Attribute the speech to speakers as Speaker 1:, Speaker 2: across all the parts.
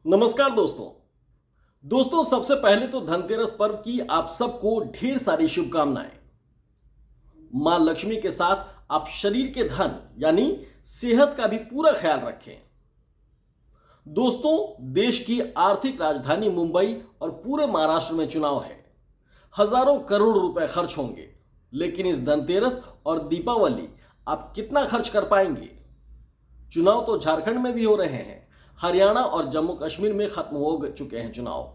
Speaker 1: नमस्कार दोस्तों सबसे पहले तो धनतेरस पर्व की आप सबको ढेर सारी शुभकामनाएं। मां लक्ष्मी के साथ आप शरीर के धन यानी सेहत का भी पूरा ख्याल रखें। दोस्तों, देश की आर्थिक राजधानी मुंबई और पूरे महाराष्ट्र में चुनाव है। हजारों करोड़ रुपए खर्च होंगे, लेकिन इस धनतेरस और दीपावली आप कितना खर्च कर पाएंगे? चुनाव तो झारखंड में भी हो रहे हैं, हरियाणा और जम्मू कश्मीर में खत्म हो चुके हैं चुनाव,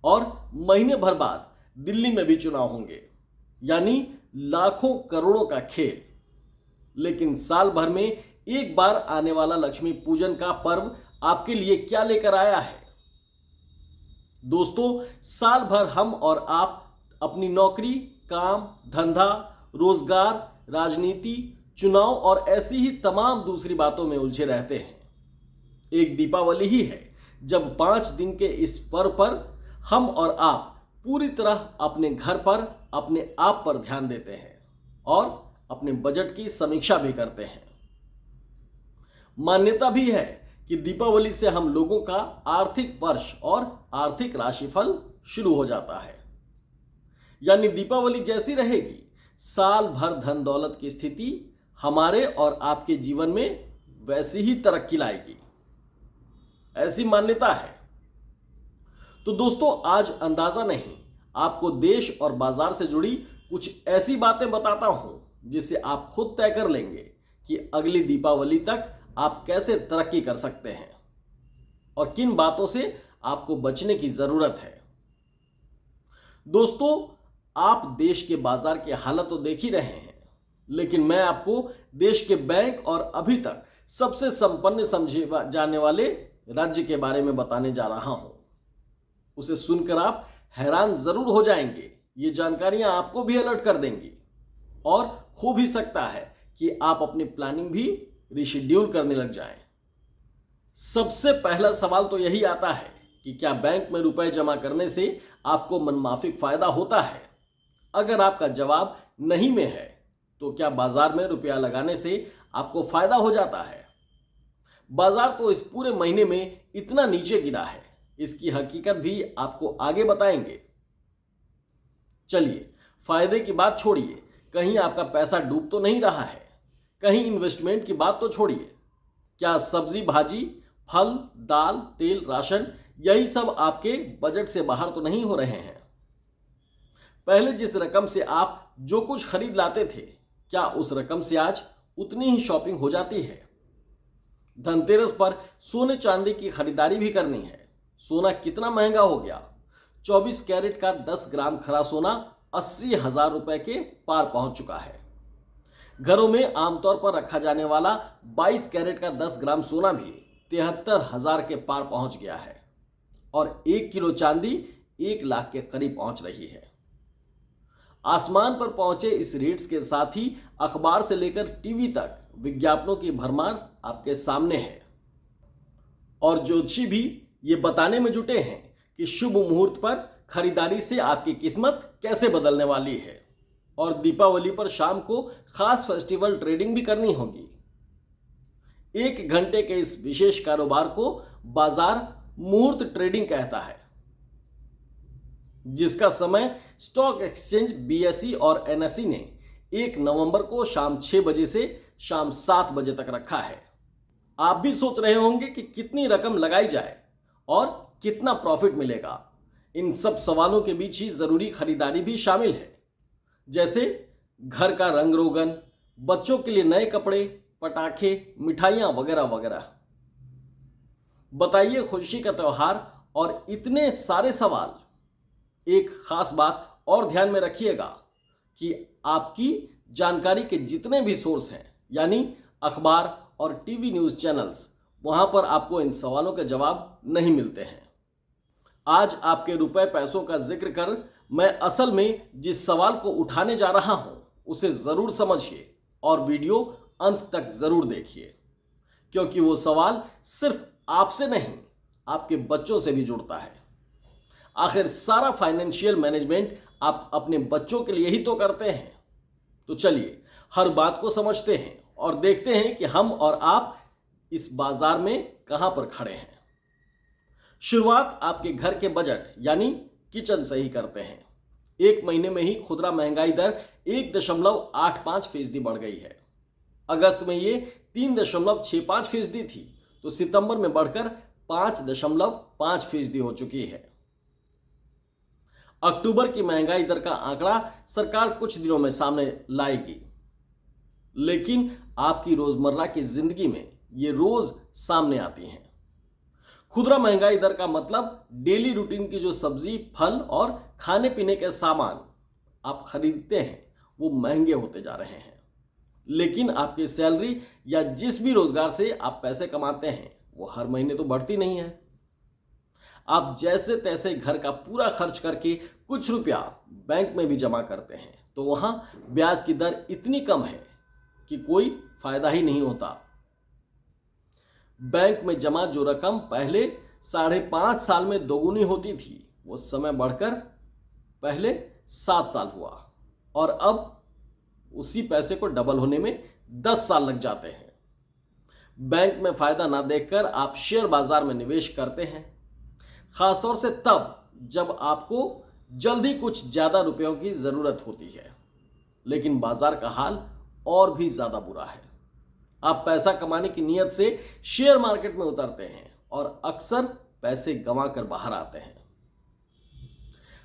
Speaker 1: और महीने भर बाद दिल्ली में भी चुनाव होंगे, यानी लाखों करोड़ों का खेल। लेकिन साल भर में एक बार आने वाला लक्ष्मी पूजन का पर्व आपके लिए क्या लेकर आया है? दोस्तों, साल भर हम और आप अपनी नौकरी, काम, धंधा, रोजगार, राजनीति, चुनाव और ऐसी ही तमाम दूसरी बातों में उलझे रहते हैं। एक दीपावली ही है जब 5 दिन के इस पर्व पर हम और आप पूरी तरह अपने घर पर, अपने आप पर ध्यान देते हैं और अपने बजट की समीक्षा भी करते हैं। मान्यता भी है कि दीपावली से हम लोगों का आर्थिक वर्ष और आर्थिक राशिफल शुरू हो जाता है। यानी दीपावली जैसी रहेगी, साल भर धन दौलत की स्थिति हमारे और आपके जीवन में वैसी ही तरक्की लाएगी, ऐसी मान्यता है। तो दोस्तों, आज अंदाजा नहीं, आपको देश और बाजार से जुड़ी कुछ ऐसी बातें बताता हूं जिससे आप खुद तय कर लेंगे कि अगली दीपावली तक आप कैसे तरक्की कर सकते हैं और किन बातों से आपको बचने की जरूरत है। दोस्तों, आप देश के बाजार की हालत तो देख ही रहे हैं, लेकिन मैं आपको देश के बैंक और अभी तक सबसे संपन्न समझे जाने वाले राज्य के बारे में बताने जा रहा हूं। उसे सुनकर आप हैरान जरूर हो जाएंगे। ये जानकारियां आपको भी अलर्ट कर देंगी और हो भी सकता है कि आप अपनी प्लानिंग भी रिशेड्यूल करने लग जाएं। सबसे पहला सवाल तो यही आता है कि क्या बैंक में रुपए जमा करने से आपको मनमाफिक फायदा होता है? अगर आपका जवाब नहीं में है, तो क्या बाजार में रुपया लगाने से आपको फायदा हो जाता है? बाजार तो इस पूरे महीने में इतना नीचे गिरा है, इसकी हकीकत भी आपको आगे बताएंगे। चलिए, फायदे की बात छोड़िए, कहीं आपका पैसा डूब तो नहीं रहा है? कहीं इन्वेस्टमेंट की बात तो छोड़िए, क्या सब्जी भाजी, फल, दाल, तेल, राशन, यही सब आपके बजट से बाहर तो नहीं हो रहे हैं? पहले जिस रकम से आप जो कुछ खरीद लाते थे, क्या उस रकम से आज उतनी ही शॉपिंग हो जाती है? धनतेरस पर सोने चांदी की खरीदारी भी करनी है। सोना कितना महंगा हो गया? 24 कैरेट का 10 ग्राम खरा सोना 80,000 रुपए के पार पहुंच चुका है। घरों में आमतौर पर रखा जाने वाला 22 कैरेट का 10 ग्राम सोना भी 73,000 के पार पहुंच गया है और 1 किलो चांदी 1 लाख के करीब पहुंच रही है। आसमान पर पहुंचे इस रेट्स के साथ ही अखबार से लेकर टीवी तक विज्ञापनों की भरमार आपके सामने है, और ज्योतिषी भी ये बताने में जुटे हैं कि शुभ मुहूर्त पर खरीदारी से आपकी किस्मत कैसे बदलने वाली है, और दीपावली पर शाम को खास फेस्टिवल ट्रेडिंग भी करनी होगी। 1 घंटे के इस विशेष कारोबार को बाजार मुहूर्त ट्रेडिंग कहता है, जिसका समय स्टॉक एक्सचेंज बीएसई और एनएसई ने 1 नवंबर को शाम 6 बजे से शाम 7 बजे तक रखा है। आप भी सोच रहे होंगे कि कितनी रकम लगाई जाए और कितना प्रॉफिट मिलेगा। इन सब सवालों के बीच ही जरूरी खरीदारी भी शामिल है, जैसे घर का रंग रोगन, बच्चों के लिए नए कपड़े, पटाखे, मिठाइयां वगैरह वगैरह। बताइए, खुशी का त्योहार और इतने सारे सवाल। एक खास बात और ध्यान में रखिएगा कि आपकी जानकारी के जितने भी सोर्स हैं, यानी अखबार और टीवी न्यूज़ चैनल्स, वहां पर आपको इन सवालों के जवाब नहीं मिलते हैं। आज आपके रुपए पैसों का जिक्र कर मैं असल में जिस सवाल को उठाने जा रहा हूं, उसे ज़रूर समझिए और वीडियो अंत तक ज़रूर देखिए, क्योंकि वो सवाल सिर्फ आपसे नहीं, आपके बच्चों से भी जुड़ता है। आखिर सारा फाइनेंशियल मैनेजमेंट आप अपने बच्चों के लिए ही तो करते हैं। तो चलिए, हर बात को समझते हैं और देखते हैं कि हम और आप इस बाजार में कहां पर खड़े हैं। शुरुआत आपके घर के बजट यानी किचन से ही करते हैं। एक महीने में ही खुदरा महंगाई दर 1.85% बढ़ गई है। अगस्त में ये 3.65% थी तो सितंबर में बढ़कर 5.5% हो चुकी है। अक्टूबर की महंगाई दर का आंकड़ा सरकार कुछ दिनों में सामने लाएगी, लेकिन आपकी रोजमर्रा की जिंदगी में ये रोज सामने आती हैं। खुदरा महंगाई दर का मतलब डेली रूटीन की जो सब्जी, फल और खाने पीने के सामान आप खरीदते हैं वो महंगे होते जा रहे हैं। लेकिन आपकी सैलरी या जिस भी रोजगार से आप पैसे कमाते हैं वो हर महीने तो बढ़ती नहीं है। आप जैसे तैसे घर का पूरा खर्च करके कुछ रुपया बैंक में भी जमा करते हैं तो वहां ब्याज की दर इतनी कम है कि कोई फायदा ही नहीं होता। बैंक में जमा जो रकम पहले 5.5 साल में दोगुनी होती थी वो समय बढ़कर पहले 7 साल हुआ और अब उसी पैसे को डबल होने में 10 साल लग जाते हैं। बैंक में फायदा ना देखकर आप शेयर बाजार में निवेश करते हैं, खासतौर से तब जब आपको जल्दी कुछ ज्यादा रुपयों की जरूरत होती है। लेकिन बाजार का हाल और भी ज्यादा बुरा है। आप पैसा कमाने की नीयत से शेयर मार्केट में उतरते हैं और अक्सर पैसे गंवा कर बाहर आते हैं।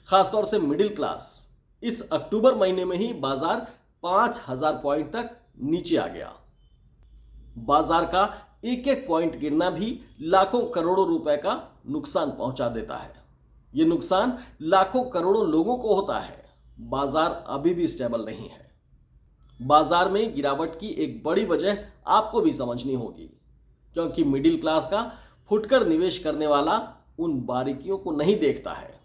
Speaker 1: खासतौर से मिडिल क्लास इस अक्टूबर महीने में ही बाजार 5,000 पॉइंट तक नीचे आ गया। बाजार का एक एक पॉइंट गिरना भी लाखों करोड़ों रुपए का नुकसान पहुंचा देता है। यह नुकसान लाखों करोड़ों लोगों को होता है। बाजार अभी भी स्टेबल नहीं है। बाजार में गिरावट की एक बड़ी वजह आपको भी समझनी होगी, क्योंकि मिडिल क्लास का फुटकर निवेश करने वाला उन बारीकियों को नहीं देखता है।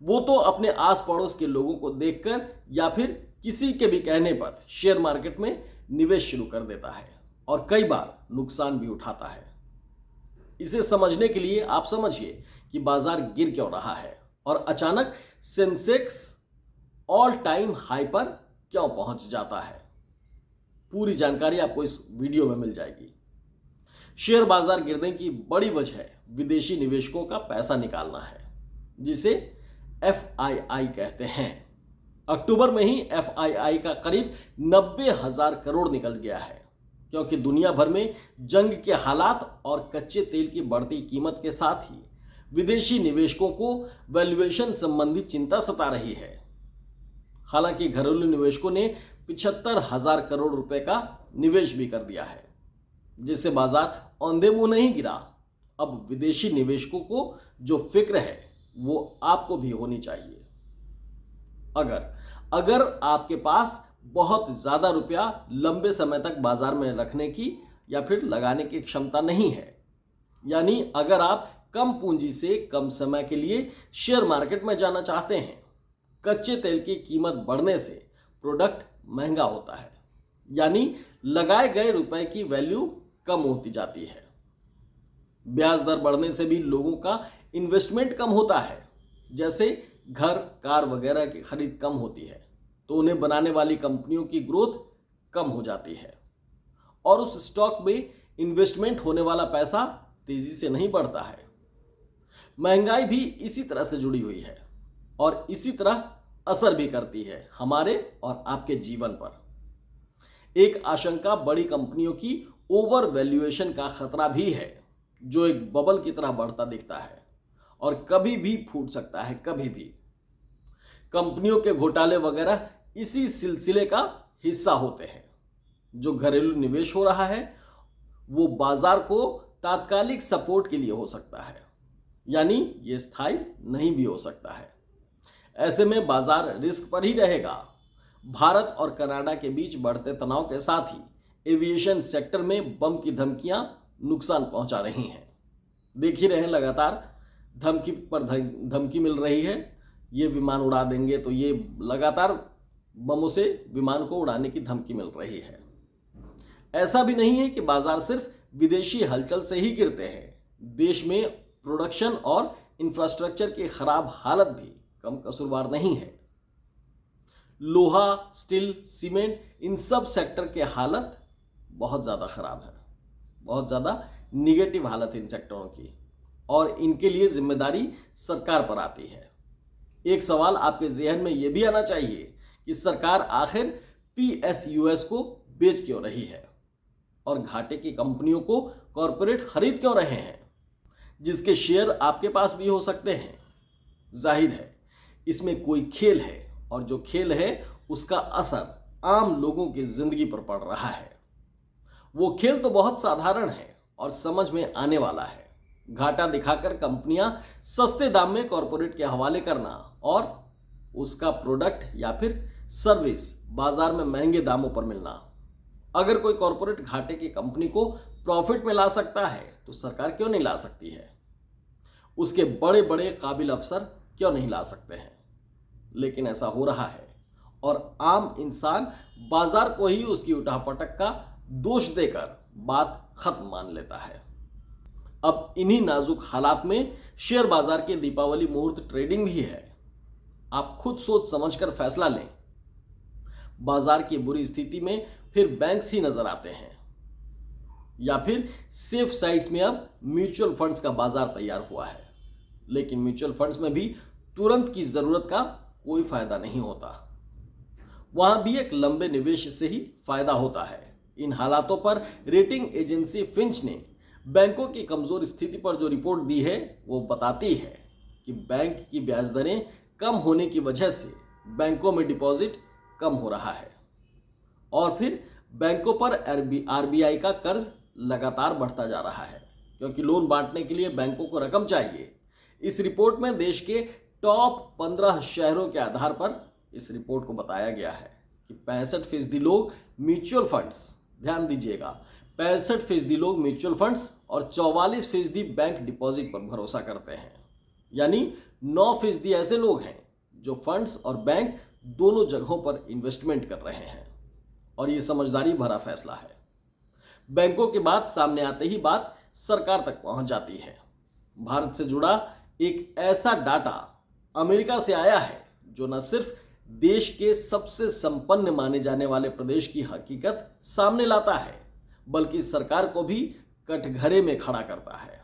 Speaker 1: वो तो अपने आस पड़ोस के लोगों को देखकर या फिर किसी के भी कहने पर शेयर मार्केट में निवेश शुरू कर देता है और कई बार नुकसान भी उठाता है। इसे समझने के लिए आप समझिए कि बाजार गिर क्यों रहा है और अचानक सेंसेक्स ऑल टाइम हाई पर क्यों पहुंच जाता है। पूरी जानकारी आपको इस वीडियो में मिल जाएगी। शेयर बाजार गिरने की बड़ी वजह विदेशी निवेशकों का पैसा निकालना है, जिसे FII कहते हैं। अक्टूबर में ही FII का करीब 90,000 करोड़ निकल गया है, क्योंकि दुनिया भर में जंग के हालात और कच्चे तेल की बढ़ती कीमत के साथ ही विदेशी निवेशकों को वैल्यूएशन संबंधी चिंता सता रही है। हालांकि घरेलू निवेशकों ने 75,000 करोड़ रुपए का निवेश भी कर दिया है, जिससे बाजार औंधे मुंह नहीं गिरा। अब विदेशी निवेशकों को जो फिक्र है वो आपको भी होनी चाहिए। अगर आपके पास बहुत ज्यादा रुपया लंबे समय तक बाजार में रखने की या फिर लगाने की क्षमता नहीं है, यानी अगर आप कम पूंजी से कम समय के लिए शेयर मार्केट में जाना चाहते हैं, कच्चे तेल की कीमत बढ़ने से प्रोडक्ट महंगा होता है, यानी लगाए गए रुपए की वैल्यू कम होती जाती है। ब्याज दर बढ़ने से भी लोगों का इन्वेस्टमेंट कम होता है। जैसे घर, कार वगैरह की खरीद कम होती है तो उन्हें बनाने वाली कंपनियों की ग्रोथ कम हो जाती है और उस स्टॉक में इन्वेस्टमेंट होने वाला पैसा तेजी से नहीं बढ़ता है। महंगाई भी इसी तरह से जुड़ी हुई है और इसी तरह असर भी करती है हमारे और आपके जीवन पर। एक आशंका बड़ी कंपनियों की ओवर वैल्यूएशन का खतरा भी है, जो एक बबल की तरह बढ़ता दिखता है और कभी भी फूट सकता है। कभी भी कंपनियों के घोटाले वगैरह इसी सिलसिले का हिस्सा होते हैं। जो घरेलू निवेश हो रहा है वो बाजार को तात्कालिक सपोर्ट के लिए हो सकता है, यानी ये स्थायी नहीं भी हो सकता है। ऐसे में बाजार रिस्क पर ही रहेगा। भारत और कनाडा के बीच बढ़ते तनाव के साथ ही एविएशन सेक्टर में बम की धमकियां नुकसान पहुंचा रही हैं। देख ही रहे हैं, लगातार धमकी पर धमकी मिल रही है। ये विमान उड़ा देंगे तो ये लगातार बमों से विमान को उड़ाने की धमकी मिल रही है। ऐसा भी नहीं है कि बाजार सिर्फ विदेशी हलचल से ही गिरते हैं। देश में प्रोडक्शन और इंफ्रास्ट्रक्चर की खराब हालत भी कम कसूरवार नहीं है। लोहा, स्टील, सीमेंट, इन सब सेक्टर के हालत बहुत ज़्यादा खराब है। बहुत ज़्यादा निगेटिव हालत इन सेक्टरों की। और इनके लिए जिम्मेदारी सरकार पर आती है। एक सवाल आपके जहन में यह भी आना चाहिए कि सरकार आखिर पीएसयूएस को बेच क्यों रही है और घाटे की कंपनियों को कॉरपोरेट खरीद क्यों रहे हैं, जिसके शेयर आपके पास भी हो सकते हैं। जाहिर है इसमें कोई खेल है और जो खेल है उसका असर आम लोगों की जिंदगी पर पड़ रहा है। वो खेल तो बहुत साधारण है और समझ में आने वाला है। घाटा दिखाकर कंपनियां सस्ते दाम में कॉरपोरेट के हवाले करना और उसका प्रोडक्ट या फिर सर्विस बाजार में महंगे दामों पर मिलना। अगर कोई कॉरपोरेट घाटे की कंपनी को प्रॉफिट में ला सकता है तो सरकार क्यों नहीं ला सकती है? उसके बड़े बड़े काबिल अफसर क्यों नहीं ला सकते हैं? लेकिन ऐसा हो रहा है और आम इंसान बाजार को ही उसकी उठापटक का दोष देकर बात खत्म मान लेता है। अब इन्हीं नाजुक हालात में शेयर बाजार के दीपावली मुहूर्त ट्रेडिंग भी है। आप खुद सोच समझकर फैसला लें। बाजार की बुरी स्थिति में फिर बैंक्स ही नजर आते हैं या फिर सेफ साइट्स में अब म्यूचुअल फंड्स का बाजार तैयार हुआ है। लेकिन म्यूचुअल फंड्स में भी तुरंत की जरूरत का कोई फायदा नहीं होता। वहां भी एक लंबे निवेश से ही फायदा होता है। इन हालातों पर रेटिंग एजेंसी फिंच ने बैंकों की कमजोर स्थिति पर जो रिपोर्ट दी है वो बताती है कि बैंक की ब्याज दरें कम होने की वजह से बैंकों में डिपॉजिट कम हो रहा है और फिर बैंकों पर आरबीआई का कर्ज लगातार बढ़ता जा रहा है क्योंकि लोन बांटने के लिए बैंकों को रकम चाहिए। इस रिपोर्ट में देश के टॉप 15 शहरों के आधार पर इस रिपोर्ट को बताया गया है कि 65% लोग म्यूचुअल फंड्स, ध्यान दीजिएगा, 65% लोग म्यूचुअल फंड्स और 44% बैंक डिपॉजिट पर भरोसा करते हैं। यानी 9% ऐसे लोग हैं जो फंड्स और बैंक दोनों जगहों पर इन्वेस्टमेंट कर रहे हैं और ये समझदारी भरा फैसला है। बैंकों की बात सामने आते ही बात सरकार तक पहुंच जाती है। भारत से जुड़ा एक ऐसा डाटा अमेरिका से आया है जो न सिर्फ देश के सबसे संपन्न माने जाने वाले प्रदेश की हकीकत सामने लाता है बल्कि सरकार को भी कटघरे में खड़ा करता है।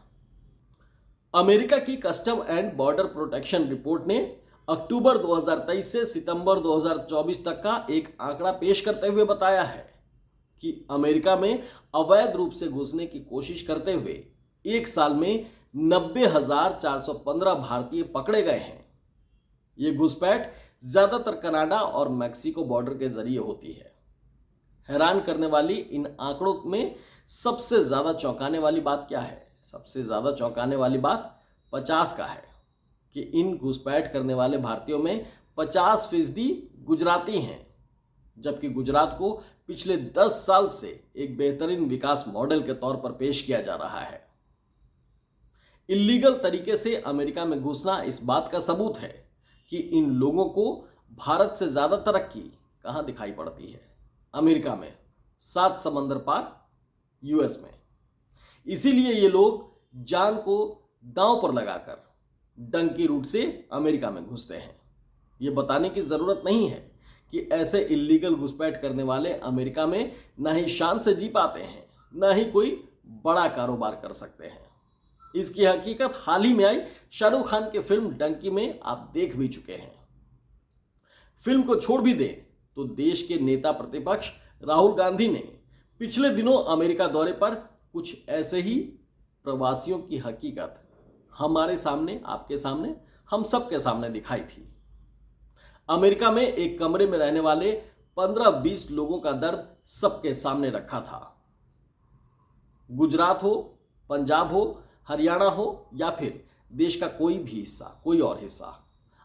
Speaker 1: अमेरिका की custom and border protection report ने अक्टूबर 2023 से सितंबर 2024 तक का एक आंकड़ा पेश करते हुए बताया है कि अमेरिका में अवैध रूप से घुसने की कोशिश करते हुए एक साल में 90,415 भारतीय पकड़े गए हैं। ये घुसपैठ ज्यादातर कनाडा और मैक्सिको बॉर्डर के जरिए होती है। हैरान करने वाली इन आंकड़ों में सबसे ज्यादा चौंकाने वाली बात क्या है? सबसे ज्यादा चौंकाने वाली बात 50 का है कि इन घुसपैठ करने वाले भारतीयों में 50% गुजराती हैं, जबकि गुजरात को पिछले 10 साल से एक बेहतरीन विकास मॉडल के तौर पर पेश किया जा रहा है। इल्लीगल तरीके से अमेरिका में घुसना इस बात का सबूत है कि इन लोगों को भारत से ज्यादा तरक्की कहां दिखाई पड़ती है? अमेरिका में, 7 समंदर पार यूएस में। इसीलिए ये लोग जान को दांव पर लगाकर डंकी रूट से अमेरिका में घुसते हैं। ये बताने की जरूरत नहीं है कि ऐसे इल्लीगल घुसपैठ करने वाले अमेरिका में न ही शान से जी पाते हैं, न ही कोई बड़ा कारोबार कर सकते हैं। इसकी हकीकत हाल ही में आई शाहरुख खान की फिल्म डंकी में आप देख भी चुके हैं। फिल्म को छोड़ भी दें तो देश के नेता प्रतिपक्ष राहुल गांधी ने पिछले दिनों अमेरिका दौरे पर कुछ ऐसे ही प्रवासियों की हकीकत हमारे सामने, आपके सामने, हम सबके सामने दिखाई थी। अमेरिका में एक कमरे में रहने वाले 15-20 लोगों का दर्द सबके सामने रखा था। गुजरात हो, पंजाब हो, हरियाणा हो या फिर देश का कोई भी हिस्सा, कोई और हिस्सा,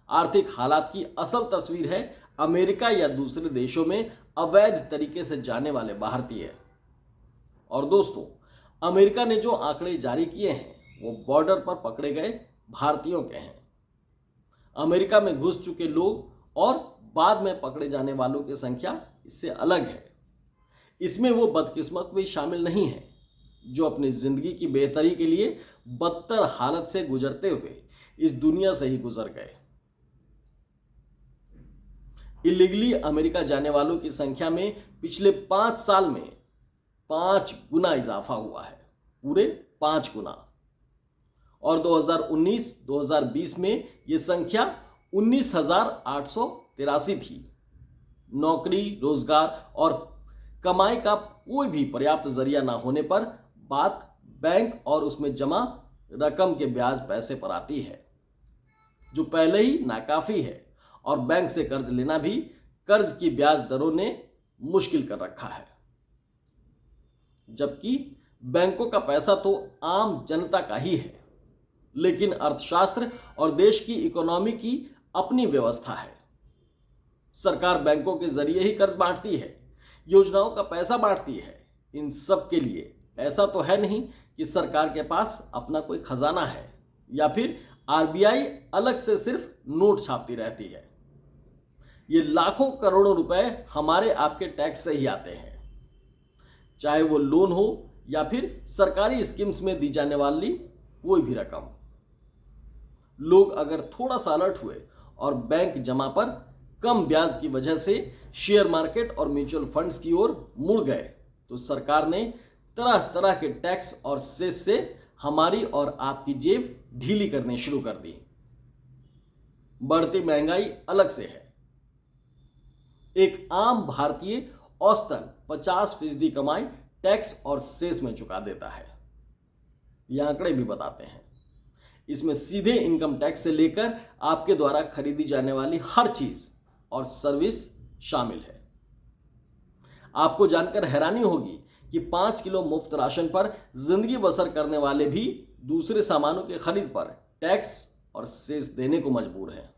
Speaker 1: आर्थिक हालात की असल तस्वीर है अमेरिका या दूसरे देशों में अवैध तरीके से जाने वाले भारतीय। और दोस्तों, अमेरिका ने जो आंकड़े जारी किए हैं वो बॉर्डर पर पकड़े गए भारतीयों के हैं। अमेरिका में घुस चुके लोग और बाद में पकड़े जाने वालों की संख्या इससे अलग है। इसमें वो बदकिस्मत भी शामिल नहीं है जो अपनी जिंदगी की बेहतरी के लिए बदतर हालत से गुजरते हुए इस दुनिया से ही गुजर गए। इलीगली अमेरिका जाने वालों की संख्या में पिछले 5 साल में 5 गुना इजाफा हुआ है, पूरे 5 गुना। और 2019-2020 में ये संख्या 19,883 थी। नौकरी, रोजगार और कमाई का कोई भी पर्याप्त जरिया ना होने पर बात बैंक और उसमें जमा रकम के ब्याज पैसे पर आती है, जो पहले ही नाकाफी है, और बैंक से कर्ज लेना भी कर्ज की ब्याज दरों ने मुश्किल कर रखा है। जबकि बैंकों का पैसा तो आम जनता का ही है, लेकिन अर्थशास्त्र और देश की इकोनॉमी की अपनी व्यवस्था है। सरकार बैंकों के जरिए ही कर्ज बांटती है, योजनाओं का पैसा बांटती है। इन सब के लिए ऐसा तो है नहीं कि सरकार के पास अपना कोई खजाना है या फिर आरबीआई अलग से सिर्फ नोट छापती रहती है। ये लाखों करोड़ों रुपए हमारे आपके टैक्स से ही आते हैं, चाहे वो लोन हो या फिर सरकारी स्कीम्स में दी जाने वाली कोई भी रकम। लोग अगर थोड़ा सा अलर्ट हुए और बैंक जमा पर कम ब्याज की वजह से शेयर मार्केट और म्यूचुअल फंड्स की ओर मुड़ गए, तो सरकार ने तरह तरह के टैक्स और सेस से हमारी और आपकी जेब ढीली करनी शुरू कर दी। बढ़ती महंगाई अलग से है। एक आम भारतीय औसतन 50% कमाई टैक्स और सेस में चुका देता है। ये आंकड़े भी बताते हैं। इसमें सीधे इनकम टैक्स से लेकर आपके द्वारा खरीदी जाने वाली हर चीज और सर्विस शामिल है। आपको जानकर हैरानी होगी कि 5 किलो मुफ्त राशन पर जिंदगी बसर करने वाले भी दूसरे सामानों की खरीद पर टैक्स और सेस देने को मजबूर हैं।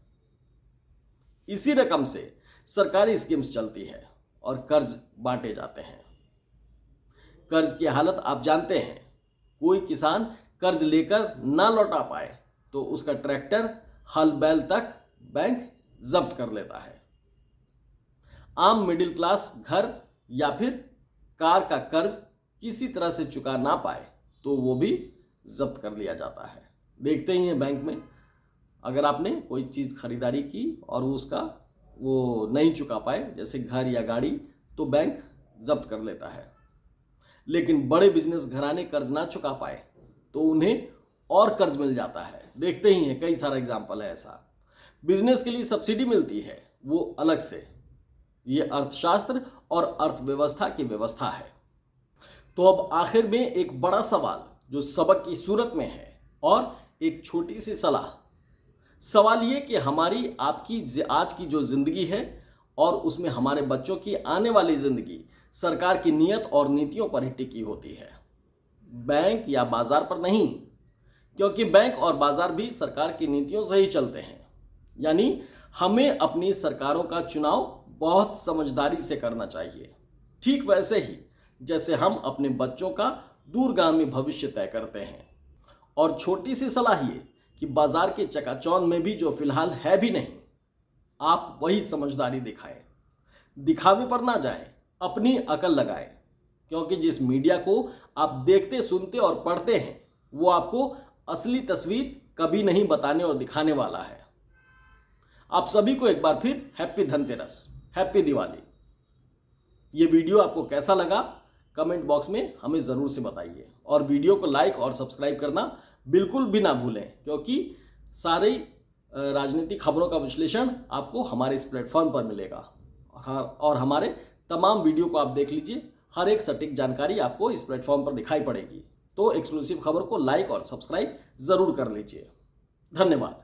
Speaker 1: इसी रकम से सरकारी स्कीम्स चलती है और कर्ज बांटे जाते हैं। कर्ज की हालत आप जानते हैं। कोई किसान कर्ज लेकर ना लौटा पाए तो उसका ट्रैक्टर, हल बैल तक बैंक जब्त कर लेता है। आम मिडिल क्लास घर या फिर कार का कर्ज किसी तरह से चुका ना पाए तो वो भी जब्त कर लिया जाता है। देखते ही हैं बैंक में, अगर आपने कोई चीज़ खरीदारी की और वो नहीं चुका पाए, जैसे घर या गाड़ी, तो बैंक जब्त कर लेता है। लेकिन बड़े बिजनेस घराने कर्ज ना चुका पाए तो उन्हें और कर्ज मिल जाता है। देखते ही हैं, कई सारा एग्जाम्पल है ऐसा। बिजनेस के लिए सब्सिडी मिलती है, वो अलग से। ये अर्थशास्त्र और अर्थव्यवस्था की व्यवस्था है। तो अब आखिर में एक बड़ा सवाल जो सबक की सूरत में है और एक छोटी सी सलाह। सवाल ये कि हमारी आपकी आज की जो जिंदगी है और उसमें हमारे बच्चों की आने वाली जिंदगी सरकार की नीयत और नीतियों पर ही टिकी होती है, बैंक या बाजार पर नहीं। क्योंकि बैंक और बाजार भी सरकार की नीतियों से ही चलते हैं। यानी हमें अपनी सरकारों का चुनाव बहुत समझदारी से करना चाहिए, ठीक वैसे ही जैसे हम अपने बच्चों का दूरगामी भविष्य तय करते हैं। और छोटी सी सलाह ये कि बाजार के चकाचौंध में भी जो फिलहाल है भी नहीं, आप वही समझदारी दिखाएं। दिखावे पर ना जाएं, अपनी अकल लगाएं। क्योंकि जिस मीडिया को आप देखते, सुनते और पढ़ते हैं, वो आपको असली तस्वीर कभी नहीं बताने और दिखाने वाला है। आप सभी को एक बार फिर हैप्पी धनतेरस, हैप्पी दिवाली। ये वीडियो आपको कैसा लगा कमेंट बॉक्स में हमें ज़रूर से बताइए। और वीडियो को लाइक और सब्सक्राइब करना बिल्कुल भी ना भूलें, क्योंकि सारी राजनीतिक खबरों का विश्लेषण आपको हमारे इस प्लेटफॉर्म पर मिलेगा। और हमारे तमाम वीडियो को आप देख लीजिए, हर एक सटीक जानकारी आपको इस प्लेटफॉर्म पर दिखाई पड़ेगी। तो एक्सक्लूसिव खबर को लाइक और सब्सक्राइब ज़रूर कर लीजिए। धन्यवाद।